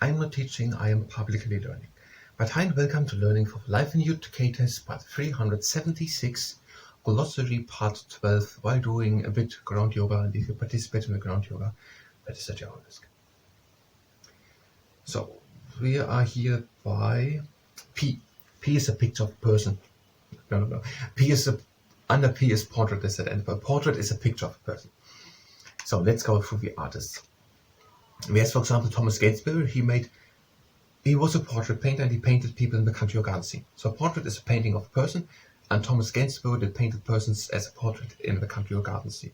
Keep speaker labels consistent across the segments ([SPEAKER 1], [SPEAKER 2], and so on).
[SPEAKER 1] I'm not teaching, I am publicly learning. But hi and welcome to Learning for Life in Educators part 376, Glossary part 12, while doing a bit ground yoga. And if you participate in the ground yoga, that is at your own risk. So, we are here by P. P is a picture of a person. No. Under P is portrait is at end, but portrait is a picture of a person. So let's go through the artists. We have, for example, Thomas Gainsborough. He was a portrait painter and he painted people in the country or garden scene. So a portrait is a painting of a person, and Thomas Gainsborough did painted persons as a portrait in the country or garden scene.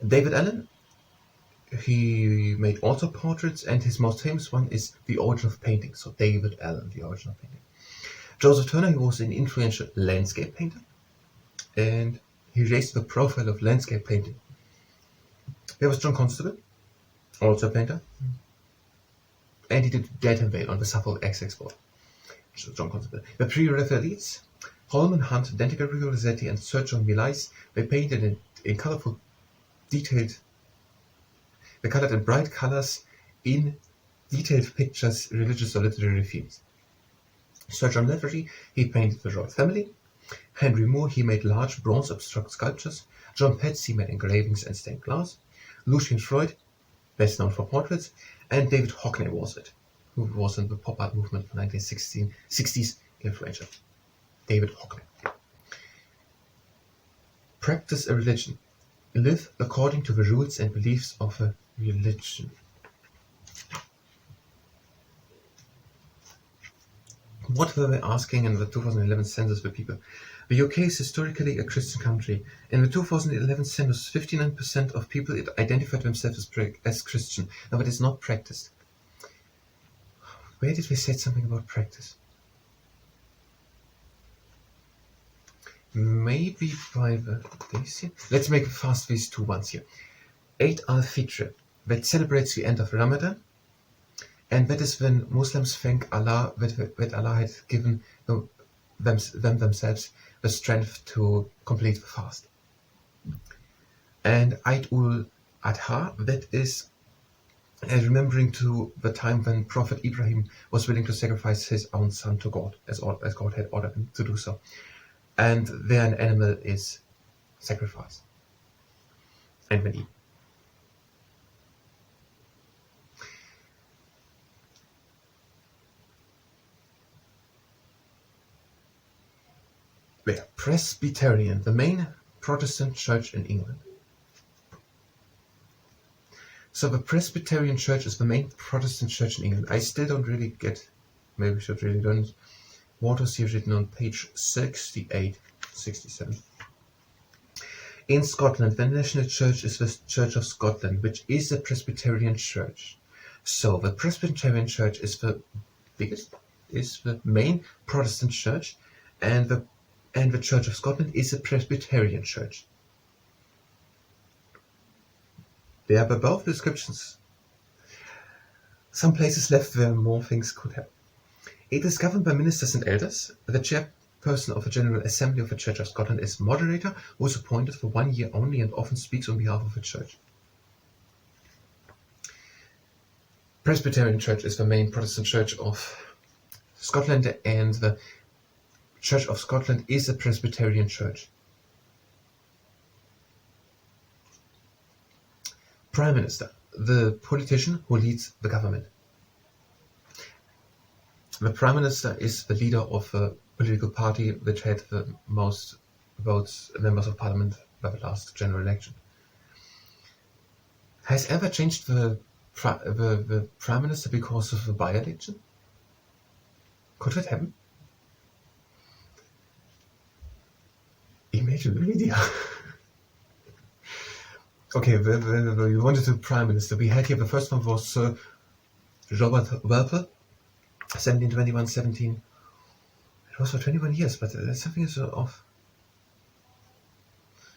[SPEAKER 1] David Allen, he made also portraits, and his most famous one is The Origin of Painting. So David Allen, The Origin of Painting. Joseph Turner, he was an influential landscape painter, and he raised the profile of landscape painting. There was John Constable, also a painter, and he did Dead and Vale on the Suffolk Essex board. John Constable. The pre-Raphaelites, Holman Hunt, Dante Gabriel Rossetti, and Sir John Millais, they painted in colorful, detailed. They colored in bright colors in detailed pictures, religious or literary themes. Sir John Lafferty, he painted the royal family. Henry Moore, he made large bronze abstract sculptures. John Petts, he made engravings and stained glass. Lucian Freud, best known for portraits, and David Hockney was it, who was in the pop art movement of the 1960s, influential. David Hockney. Practice a religion. Live according to the rules and beliefs of a religion. What were they asking in the 2011 census for people? The UK is historically a Christian country. In the 2011 census, 59% of people identified themselves as Christian. Now, that is not practiced. Where did we say something about practice? Maybe by the days here. Let's make fast these two ones here. Eid al-Fitr, that celebrates the end of Ramadan. And that is when Muslims thank Allah that Allah had given them themselves the strength to complete the fast. And Eid ul-Adha, that is remembering to the time when Prophet Ibrahim was willing to sacrifice his own son to God, as God had ordered him to do so. And there an animal is sacrificed and when eaten. Where Presbyterian, the main Protestant church in England. So the Presbyterian church is the main Protestant church in England. I still don't really get, maybe we should really learn it. What was here written on page 68, 67. In Scotland, the national church is the Church of Scotland, which is a Presbyterian church. So the Presbyterian church is the biggest, is the main Protestant church, and the Church of Scotland is a Presbyterian church. There were both descriptions. Some places left where more things could happen. It is governed by ministers and elders. The chairperson of the General Assembly of the Church of Scotland is moderator, who is appointed for 1 year only and often speaks on behalf of the church. Presbyterian Church is the main Protestant church of Scotland, and the Church of Scotland is a Presbyterian church. Prime Minister, the politician who leads the government. The Prime Minister is the leader of a political party which had the most votes, members of parliament by the last general election. Has ever changed the Prime Minister because of a by-election? Could that happen? Imagine the video. Okay, we wanted to Prime Minister. We had here, the first one was Sir Robert Walpole, 1721-17. It was for 21 years, but something is off.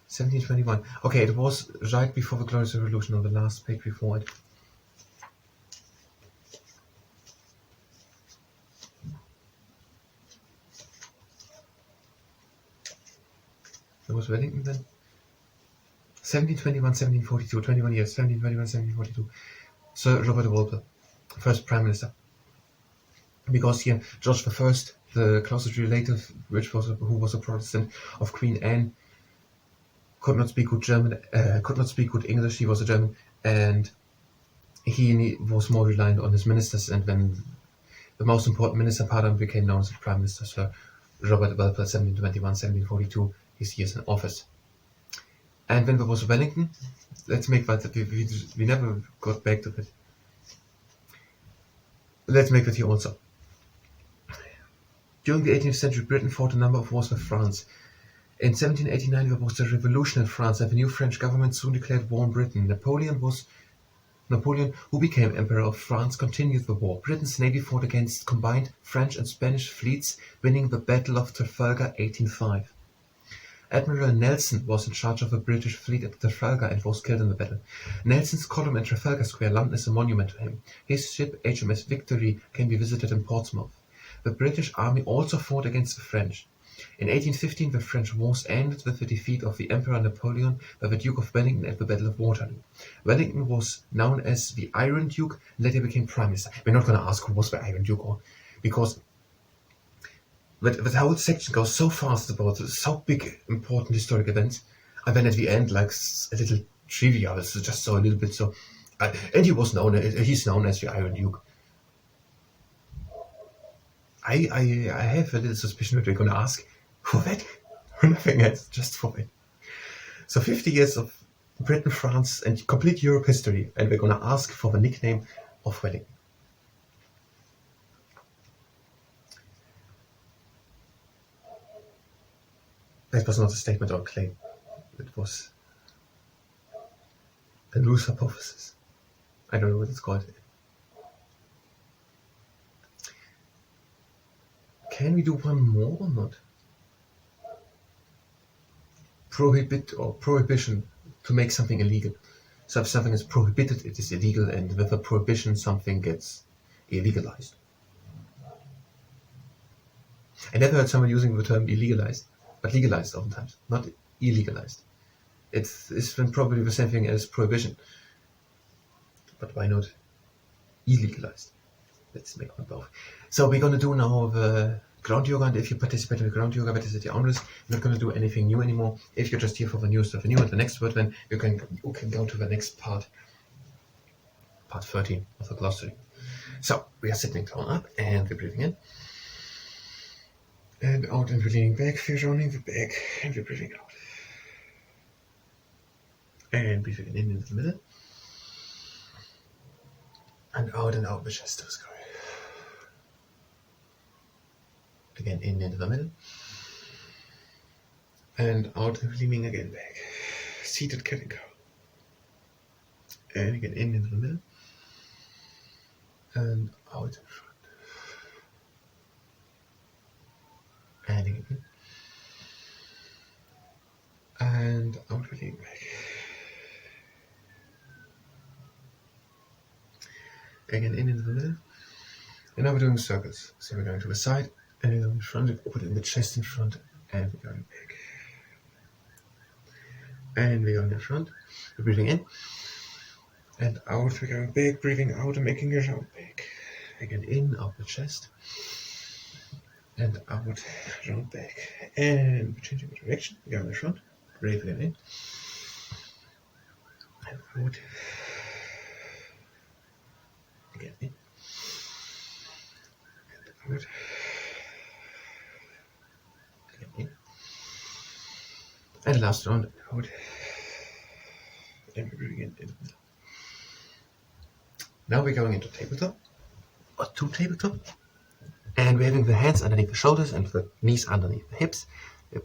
[SPEAKER 1] 1721. Okay, it was right before the Glorious Revolution, on the last page before it. There was Wellington then. 1721, 1742, 21 years, 1721, 1742. Sir Robert Walpole, first Prime Minister. Because here, George I, the closest relative, who was a Protestant of Queen Anne, could not speak good German, could not speak good English. He was a German, and he was more reliant on his ministers. And when the most important minister, pardon, became known as the Prime Minister, Sir Robert Walpole, 1721-1742, his years in office. And when there was Wellington, let's make that, we never got back to it. Let's make that here also. During the 18th century, Britain fought a number of wars with France. In 1789, there was a revolution in France, and the new French government soon declared war on Britain. Napoleon, who became Emperor of France, continued the war. Britain's navy fought against combined French and Spanish fleets, winning the Battle of Trafalgar 1805. Admiral Nelson was in charge of the British fleet at Trafalgar and was killed in the battle. Nelson's column in Trafalgar Square, London, is a monument to him. His ship HMS Victory can be visited in Portsmouth. The British army also fought against the French. In 1815, the French wars ended with the defeat of the Emperor Napoleon by the Duke of Wellington at the Battle of Waterloo. Wellington was known as the Iron Duke, and later became Prime Minister. We're not going to ask who was the Iron Duke, because the whole section goes so fast about so big, important historic events, and then at the end, like a little trivia, it's just so a little bit so. And he's known as the Iron Duke. I have a little suspicion that we're going to ask for that, or nothing else, just for it. So 50 years of Britain, France, and complete Europe history, and we're going to ask for the nickname of Wellington. That was not a statement or a claim. It was a loose hypothesis. I don't know what it's called. Can we do one more or not? Prohibition, to make something illegal. So if something is prohibited, it is illegal, and with a prohibition, something gets illegalized. I never heard someone using the term illegalized, but legalized oftentimes, not illegalized. It's been probably the same thing as prohibition. But why not illegalized? Let's make one both. So we're going to do now the ground yoga, and if you participate in the ground yoga, that is at your own risk. We're not going to do anything new anymore. If you're just here for the new stuff, and the next word, then you can go to the next part 13 of the glossary. So we are sitting down up, and we're breathing in and out, and we're leaning back, we're rounding the back, and we're breathing out. And breathing in into the middle, and out the chest to the sky. Again, in into the middle, and out, leaning again back. Seated cat and cow. And again, in into the middle, and out in front. And again in. And out, leaning back. Again, in into the middle. And now we're doing circles. So we're going to the side, and we're going in front, and put in the chest in front, and we're going back. And we're going in front, we're breathing in, and out, we're going back, breathing out, and making a round back. Again, in, out the chest, and out, round back. And we're changing the direction, we're going in front, breathing in, and out. Again, in, and out. In. And last round, out. And we're breathing in the middle. Now we're going into tabletop, or to tabletop, and we're having the hands underneath the shoulders and the knees underneath the hips. We're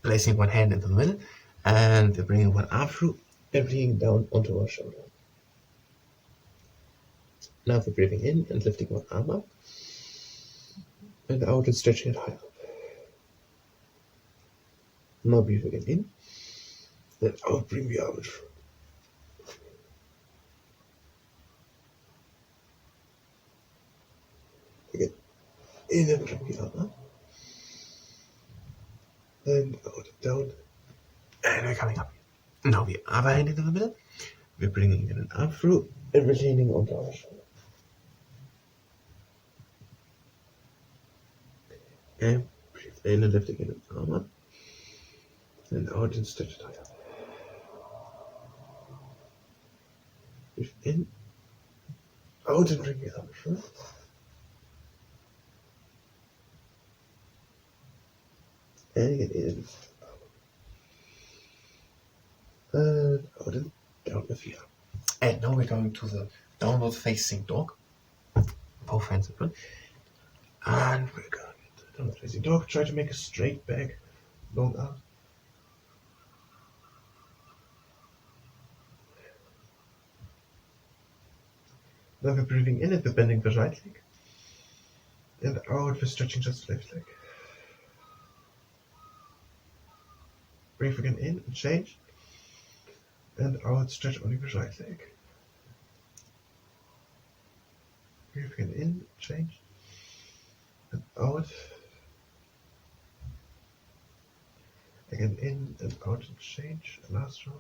[SPEAKER 1] placing one hand into the middle, and we're bringing one arm through and bringing down onto our shoulder. Now we're breathing in and lifting one arm up, and out and stretching it high up. Now breathe again in, then out, bring the arm in front. Again, in and bring the arm up, and out and down, and we're coming up. Now the other hand into the middle, We're bringing in an arm through and we're leaning onto our shoulder. And breathe in and lifting in an arm up. And out and stretch it higher. Breathe in, out and bring your arm through. And get in. And out and down with the arm. And now we're going to the downward facing dog. Both hands in front. And we're going to the downward facing dog. Try to make a straight back, long arm. Now we're breathing in and we're bending the right leg. And out, we're stretching just the left leg. Breathe again in and change. And out, stretch only the right leg. Breathe again in, change. And out. Again in and out and change. Last round.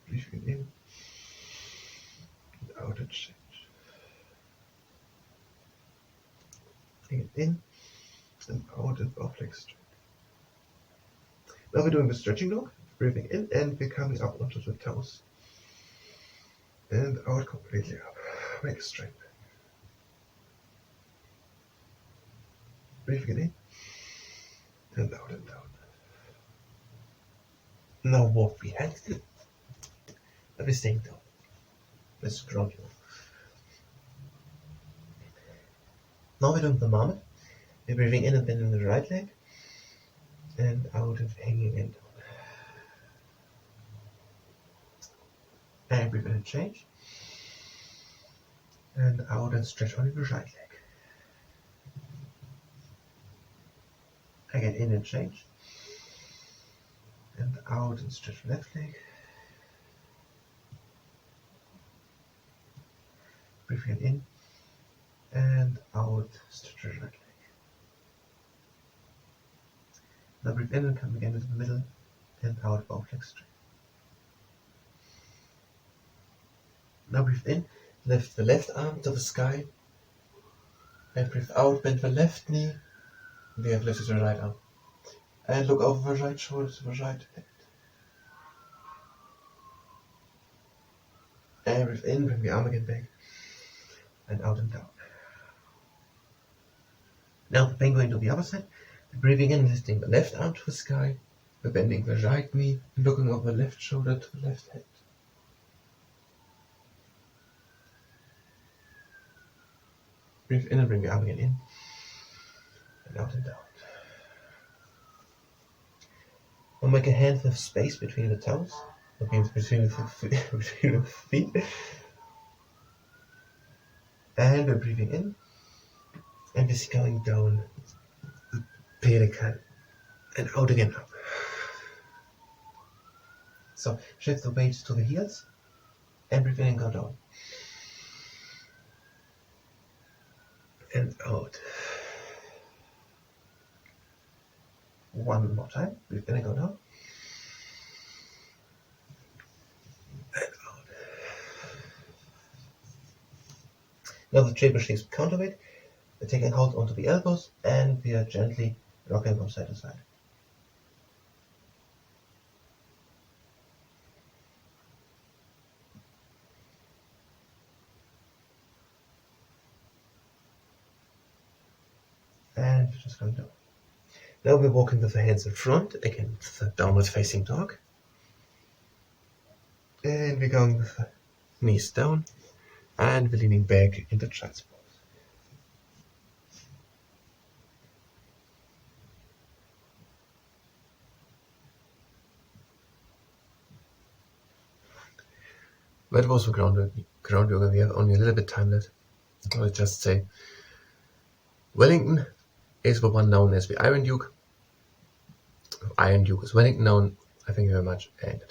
[SPEAKER 1] Breathe again in. And out and change. Again in and out and both legs straight. Now we're doing the stretching dog. Breathing in and we're coming up onto the toes. And out completely up. Make a straight back. Breathing in and out and down. Now walk the hands in. And we're staying down. Let's ground you. Now we're doing the marmot. We're breathing in and bending the right leg. And out and hanging in down. And breathe in and change. And out and stretch only the right leg. Again in and change. And out and stretch the left leg. Breathe in and out, stretch the right leg. Now breathe in and come again into the middle and out, both legs straight. Now breathe in, lift the left arm to the sky. And breathe out, bend the left knee. We have lifted the right arm. And look over the right shoulder to the right head. And breathe in, bring the arm again back. And out and down. Now the penguin to the other side. Breathing in, lifting the left arm to the sky. We're bending the right knee and looking over the left shoulder to the left head. Breathe in and bring the arm again in. And out and down. Now make a hand with space between the toes. Okay, between the feet. And we're breathing in. And we're going down the pelican. And out again up. So shift the weight to the heels. And breathe in and go down. And out. One more time. Breathe in and go down. And out. Now the table shapes counterweight. We're taking hold onto the elbows and we are gently rocking from side to side. And we're just going down. Now we're walking with the hands in front, again the downward facing dog. And we're going with the knees down and we're leaning back into child's pose. That was the ground yoga. We have only a little bit time left. I will just say Wellington is the one known as the Iron Duke. Iron Duke is Wellington known. I thank you very much and